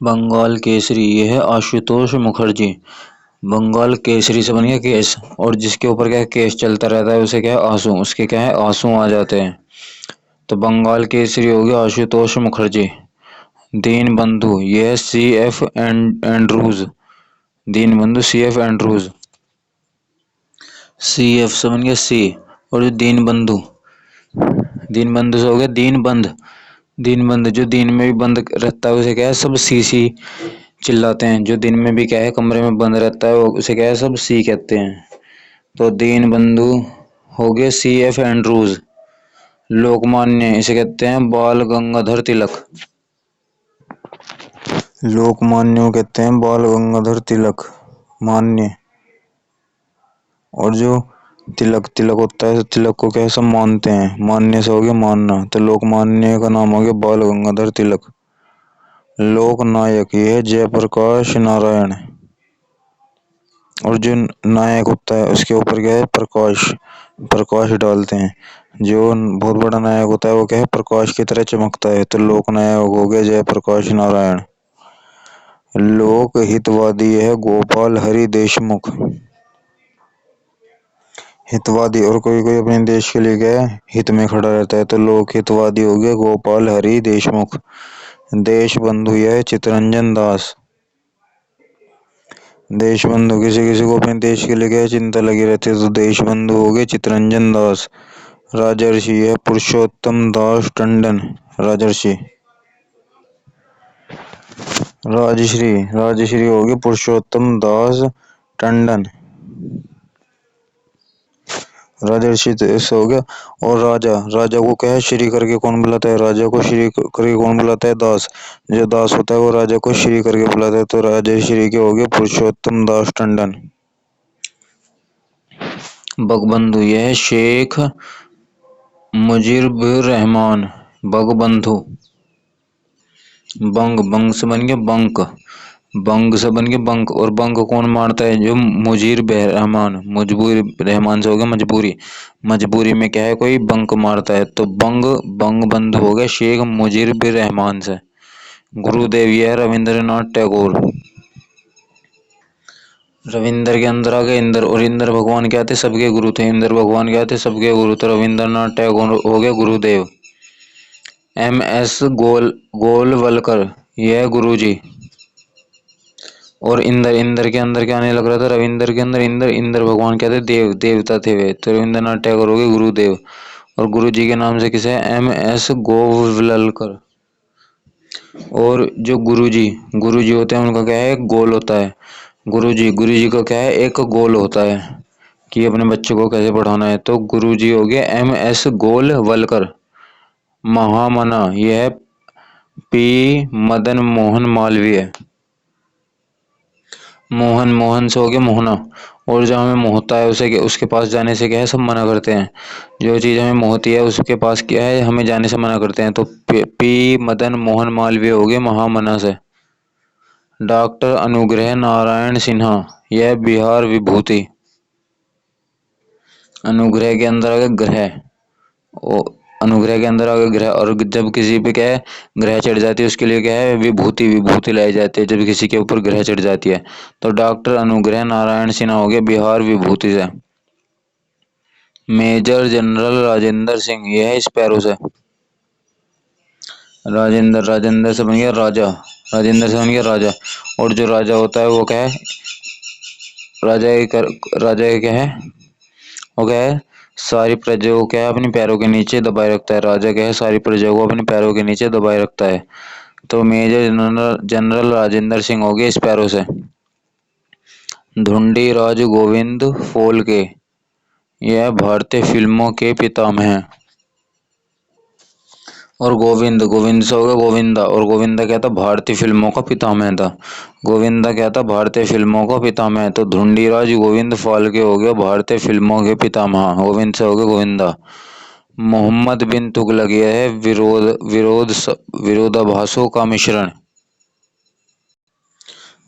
बंगाल केसरी ये है आशुतोष मुखर्जी। बंगाल केसरी से बन गया केस, और जिसके ऊपर क्या है केस चलता रहता है उसे क्या है आंसू, उसके क्या है आंसू आ जाते हैं। तो बंगाल केसरी हो गया आशुतोष मुखर्जी। दीन बंधु ये है सी F Andrews. Deen Bandhu C F Andrews. C F से बन गया सी। और जो दीन बंधु, दीन बंधु से हो गया दीन बंध। दीन बंध जो दिन में भी बंद रहता है उसे क्या है सब सी सी चिल्लाते हैं। जो दिन में भी क्या है कमरे में बंद रहता है उसे क्या है सब सी कहते हैं। तो दीन बंधु हो गए सी एफ एंड्रूज। लोकमान्य इसे कहते हैं बाल गंगाधर तिलक। लोकमान्य कहते हैं बाल गंगाधर तिलक मान्य। और जो तिलक तिलक होता है तो तिलक को क्या सब मानते हैं, मान्य से हो गया मानना। तो लोकमान्य का नाम हो गया बाल गंगाधर तिलक। लोकनायक ये है जयप्रकाश नारायण। और जो नायक होता है उसके ऊपर क्या है प्रकाश, प्रकाश डालते हैं। जो बहुत बड़ा नायक होता है वो क्या है प्रकाश की तरह चमकता है। तो लोक नायक हो गया जयप्रकाश नारायण। लोक हितवादी है गोपाल हरि देशमुख। हितवादी और कोई कोई अपने देश के लिए क्या है हित में खड़ा रहता है। तो लोक हितवादी हो गया गोपाल हरि देशमुख। देश बंधु यह चितरंजन दास। देश बंधु किसी किसी को अपने देश के लिए क्या चिंता लगी रहती है। तो देश बंधु हो गए चितरंजन दास। राजर्षि है पुरुषोत्तम दास टंडन। राजर्षि। राजश्री राजश्री हो गए पुरुषोत्तम दास टंडन। राजर्षि ऐसा हो गया। और राजा, राजा को क्या है श्री करके कौन बुलाता है, राजा को श्री करके कौन बुलाता है दास। जो दास होता है वो राजा को श्री करके बुलाता है। तो राजश्री के हो गए पुरुषोत्तम दास टंडन। बगबंधु यह है शेख मुजीबुर रहमान। बगबंधु। बंग, बंग से बन गया बंक। बंग से बन गया बंक। और बंक कौन मारता है, जो मुजीर रहमान। मजबूर रहमान से हो गया मजबूरी। मजबूरी में क्या है कोई बंक मारता है। तो बंग, बंग बंधु हो गया शेख मुजीर रहमान से। गुरुदेव यह है रविंद्रनाथ टैगोर। रविंद्र के अंदर आ गए इंद्र, और इंद्र भगवान क्या थे सबके गुरु थे। इंद्र भगवान क्या थे सबके गुरु। तो रविंद्रनाथ टैगोर हो गया गुरुदेव। एम एस गोलवलकर यह गुरुजी। और इंद्र, इंद्र के अंदर क्या आने लग रहा था रविंद्र के अंदर इंद्र, इंद्र भगवान क्या थे देव, देवता थे वे। तो रविंद्रनाथ टैगोर हो गए गुरुदेव। और गुरु जी के नाम से किसे एम एस गोवलकर। और जो गुरु जी होते हैं उनका क्या है एक गोल होता है। गुरु जी का क्या है एक गोल होता है कि अपने बच्चे को कैसे पढ़ाना है। तो गुरु जी हो गए एम एस गोलवलकर। महामना यह है पी मदन मोहन मालवीय। मोहन, मोहन से हो गया मोहना। और जो हमें मोहता है उसे उसके पास जाने से क्या है सब मना करते हैं। जो चीज़ हमें मोहती है उसके पास क्या है हमें जाने से मना करते हैं। तो पी मदन मोहन मालवीय हो गए महामना से। डॉक्टर अनुग्रह नारायण सिन्हा यह बिहार विभूति। अनुग्रह के अंदर आ गया ग्रह। अनुग्रह के अंदर आ गया ग्रह। और जब किसी पे क्या है ग्रह चढ़ जाती है उसके लिए क्या है विभूति, विभूति लाई जाती है जब किसी के ऊपर ग्रह चढ़ जाती है। तो डॉक्टर अनुग्रह नारायण सिन्हा हो गया बिहार विभूति से। मेजर जनरल राजेंद्र सिंह यह है स्पैरो से। राजेंद्र, राजेंद्र से बन गया राजा। राजेंद्र से बन गया राजा। और जो राजा होता है वो क्या है राजा का क्या है वो क्या है सारी प्रजा को क्या है अपने पैरों के नीचे दबाए रखता है। राजा क्या है सारी प्रजा को अपने पैरों के नीचे दबाए रखता है। तो major general general Rajendra Singh हो गए स्पैरो से। धुंडी राज गोविंद फोलके यह भारतीय फिल्मों के पितामह हैं। और गोविंद, गोविंद से होगा गोविंदा। और गोविंदा क्या था भारतीय फिल्मों का पितामह था। गोविंदा क्या था भारतीय फिल्मों का पितामह। तो धुंडीराज गोविंद फाल्के हो गया भारतीय फिल्मों के पितामह। गोविंद से हो गया गोविंदा। मोहम्मद बिन तुगलक यह है विरोधाभासों का मिश्रण।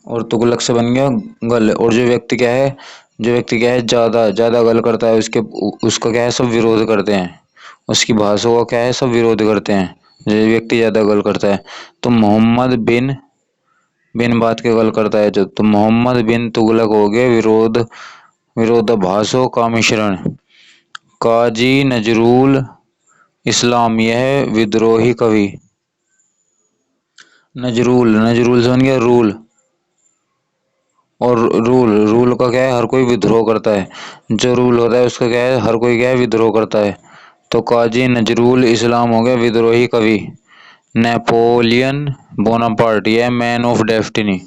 और तुगलक से बन गया गल। और जो व्यक्ति क्या है ज्यादा ज्यादा गल करता है उसके उसका क्या है सब विरोध करते हैं। उसकी भाषा का क्या है सब विरोध करते हैं जो व्यक्ति ज्यादा गल करता है। तो मोहम्मद बिन बिन बात के गल करता है जो। तो मोहम्मद बिन तुगलक हो गए विरोधाभासों का मिश्रण। काजी नजरुल इस्लाम यह विद्रोही कवि। नजरुल, नजरुल से बन गया रूल, और रूल, रूल का क्या है, हर कोई विद्रोह करता है। जो रूल होता है उसका क्या है, हर कोई क्या है, विद्रोह करता है। तो काजी नजरुल इस्लाम हो गया विद्रोही कवि। नेपोलियन बोनापार्ट यह मैन ऑफ डेस्टिनी।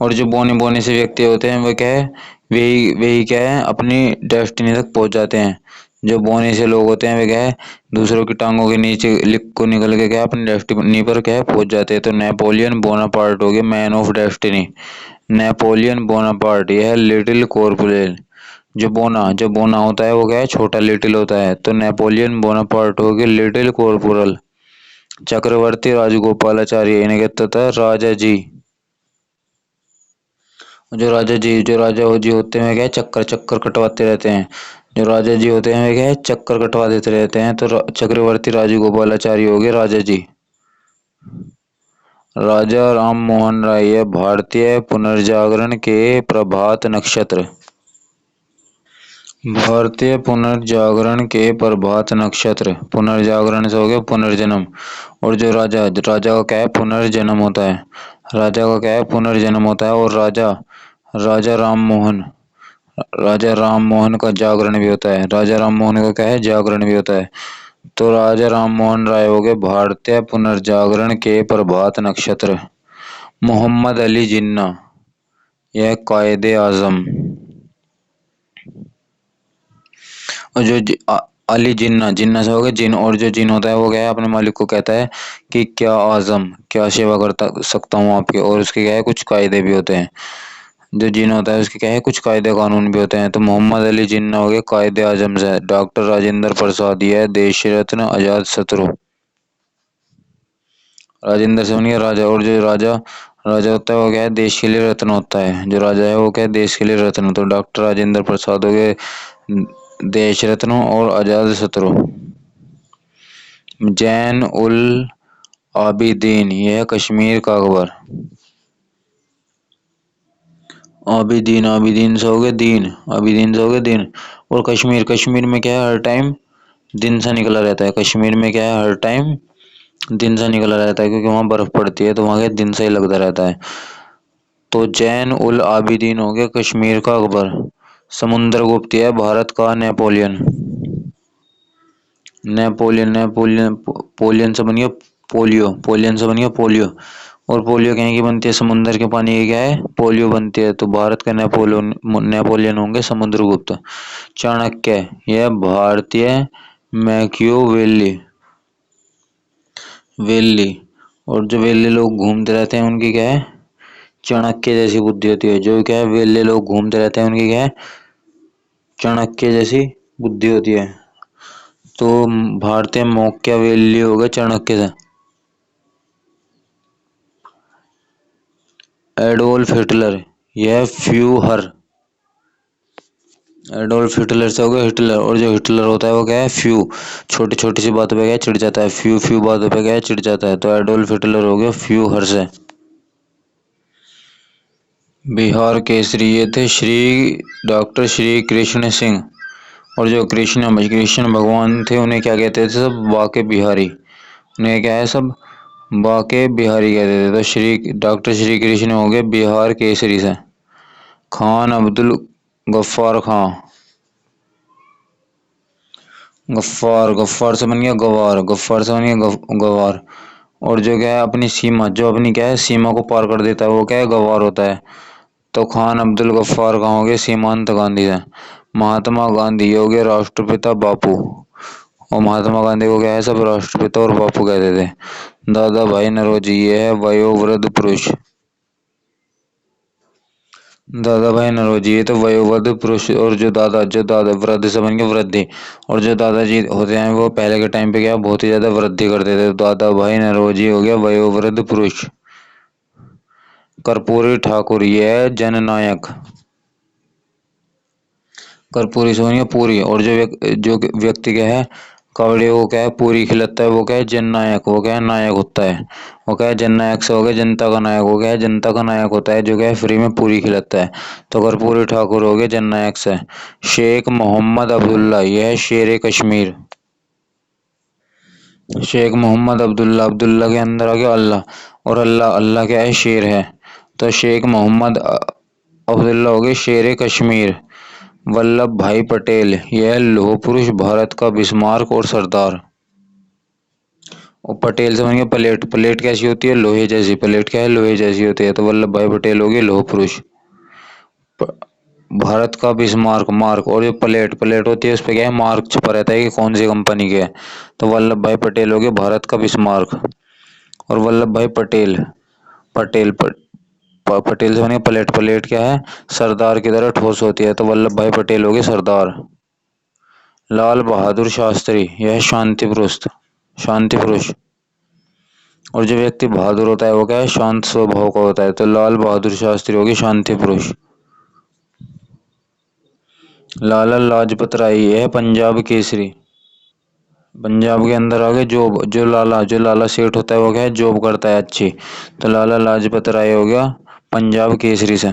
और जो बोने बोने से व्यक्ति होते हैं वो क्या है, वही वही क्या है, अपनी डेस्टिनी तक पहुंच जाते हैं। जो बोने से लोग होते हैं वे क्या है, दूसरों की टांगों के नीचे लिख को निकल के क्या है, अपनी डेस्टिनी पर क्या है, पहुंच जाते हैं। तो नेपोलियन बोनापार्ट हो गया man of destiny. Napoleon Bonaparte यह लिटिल कॉर्पोरल। जो बोना होता है वो क्या है, छोटा, लिटिल होता है। तो नेपोलियन बोनापार्ट हो गया लिटिल कॉर्पोरल। चक्रवर्ती राजगोपालाचार्य इन्हें कहता था राजा जी। जो राजा जी होते हैं क्या है, चक्कर चक्कर कटवाते रहते हैं। जो राजा जी होते हैं वे क्या है, चक्कर कटवा देते रहते हैं। तो चक्रवर्ती राजगोपालाचारी हो गए राजा जी। राजा राम मोहन राय यह भारतीय पुनर्जागरण के प्रभात नक्षत्र। भारतीय पुनर्जागरण के प्रभात नक्षत्र। पुनर्जागरण से हो गया पुनर्जन्म। और जो राजा, राजा का क्या है, पुनर्जन्म होता है। राजा का क्या है, पुनर्जन्म होता है। और राजा, राजा राम मोहन, राजा राम मोहन का जागरण भी होता है। राजा राम मोहन का क्या है, जागरण भी होता है। तो राजा राम मोहन राय हो गए भारतीय पुनर्जागरण के प्रभात नक्षत्र। मोहम्मद अली जिन्ना यह कायदे आजम। और जो अली जिन्ना, जिन्ना से हो गया जिन, और जो जिन होता है वो क्या है, अपने मालिक को कहता है कि क्या आजम, क्या सेवा करता सकता हूँ आपके। और उसके क्या है, कुछ कायदे भी होते हैं। जो जिन होता है उसके क्या है, कुछ कायदे कानून भी होते हैं। तो मोहम्मद अली जिन्ना हो गए कायदे आजम से। डॉक्टर राजेंद्र प्रसाद यह देश रत्न आजाद शत्रु। राजेंद्र से बन गया राजा। और जो राजा, राजा होता है वो क्या है, देश के लिए रत्न होता है। जो राजा है वो क्या है, देश के लिए रत्न। तो डॉक्टर राजेंद्र प्रसाद हो गए देश रत्न और आजाद शत्रु। जैन उल आबिदीन यह कश्मीर का अकबर। आबिदीन, आबिदीन से हो गए दीन, आबिदीन से हो गए दिन। और कश्मीर, कश्मीर में क्या है, हर टाइम दिन सा निकला रहता है। कश्मीर में क्या है, हर टाइम दिन सा निकला रहता है, क्योंकि वहां बर्फ पड़ती है तो वहां क्या दिन सा ही लगता रहता है। तो जैन उल आबिदीन हो गया कश्मीर का अकबर। समुद्रगुप्त है भारत का नेपोलियन। नेपोलियन, नेपोलियन पोलियन से बन गया पोलियो, पोलियन से बन गया पोलियो। और पोलियो कहीं की बनती है, समुद्र के पानी की क्या है, पोलियो बनती है। तो भारत का नेपोलियन, नेपोलियन होंगे समुद्रगुप्त। चाणक्य यह भारतीय मैकियावेली, वेली। और जो वेले लोग घूमते रहते हैं उनकी क्या है, चाणक्य जैसी बुद्धि होती है। जो क्या है, वेले लोग घूमते रहते हैं उनकी क्या है, चाणक्य जैसी बुद्धि होती है। तो भारतीय मैकियावेली हो गए चाणक्य से। एडोल्फ हिटलर यह फ्यूहर। एडोल्फ हिटलर से हो गया हिटलर। और जो हिटलर होता है वो क्या है, फ्यू, छोटी छोटी सी बातों पे क्या है, चिढ़ जाता है। फ्यू फ्यू बातों पे क्या है, चिढ़ जाता है। तो एडोल्फ हिटलर हो गया फ्यूहर से। बिहार केसरी ये थे श्री डॉक्टर श्री कृष्ण सिंह। और जो कृष्ण भगवान थे उन्हें क्या कहते थे, सब बाके बिहारी। उन्हें क्या है, सब बाके बिहारी कहते थे। तो श्री डॉक्टर श्री कृष्ण हो गए बिहार केसरी से। खान अब्दुल गफ्फार खां, गफ्फार, गफ्फार से बन गया गवार, गफ्फार से बन गया गवार। और जो क्या है, अपनी सीमा, जो अपनी क्या है, सीमा को पार कर देता है वो क्या है, गवार होता है। तो खान अब्दुल गफ्फार खां हो गए सीमांत गांधी से। महात्मा गांधी हो गए राष्ट्रपिता बापू। और महात्मा गांधी को क्या है, सब राष्ट्रपिता और बापू कहते थे। दादा भाई नौरोजी ये है वयोवृद्ध पुरुष। दादा भाई नौरोजी ये तो वयोवृद्ध पुरुष। और जो दादा वृद्ध से बन के वृद्धि। और जो दादाजी होते हैं वो पहले के टाइम पे क्या बहुत ही ज्यादा वृद्धि करते थे। तो दादा भाई नौरोजी हो गया वयोवृद्ध पुरुष। कर्पूरी ठाकुर ये है जननायक। कर्पूरी से बन गया पूरी। और जो व्यक्ति क्या है, कबड्डी को क्या है, पूरी खिलाता है, वो क्या है जननायक, वो क्या है नायक होता है। वो क्या है जननायक से हो गया जनता का नायक, हो गया है जनता का नायक होता है जो क्या है फ्री में पूरी खिलाता है। तो कर्पूरी ठाकुर हो गए जननायक से। शेख मोहम्मद अब्दुल्ला, यह है शेर कश्मीर। शेख मोहम्मद अब्दुल्ला, अब्दुल्ला के अंदर आ गया अल्लाह, और अल्लाह अल्लाह क्या है शेर है। तो शेख मोहम्मद अब्दुल्ला हो गए शेर कश्मीर। वल्लभ भाई पटेल, यह लौह पुरुष, भारत का बिस्मार्क और सरदार। और पटेल से बन गया प्लेट, प्लेट कैसी होती है लोहे जैसी, प्लेट क्या है लोहे जैसी होती है। तो वल्लभ भाई पटेल हो गए लौह पुरुष। भारत का बिस्मार्क, मार्क, और जो प्लेट, प्लेट होती है उस पे क्या है मार्क छपा रहता है कि कौन सी कंपनी के है। तो वल्लभ भाई पटेल हो गए भारत का बिस्मार्क। और वल्लभ भाई पटेल, पटेल पटेल से बने प्लेट, प्लेट क्या है सरदार की तरह ठोस होती है। तो वल्लभ भाई पटेल हो गए सरदार। लाल बहादुर शास्त्री, यह शांति पुरुष, शांति पुरुष। और जो व्यक्ति बहादुर होता है वो क्या है शांत स्वभाव का होता है। तो लाल बहादुर शास्त्री होगी शांति पुरुष। लाला लाजपत राय, यह है पंजाब केसरी। पंजाब के अंदर आ गए जॉब, जो लाला सेठ होता है वो क्या है जॉब करता है अच्छी। तो लाला लाजपत राय हो गया पंजाब केसरी से।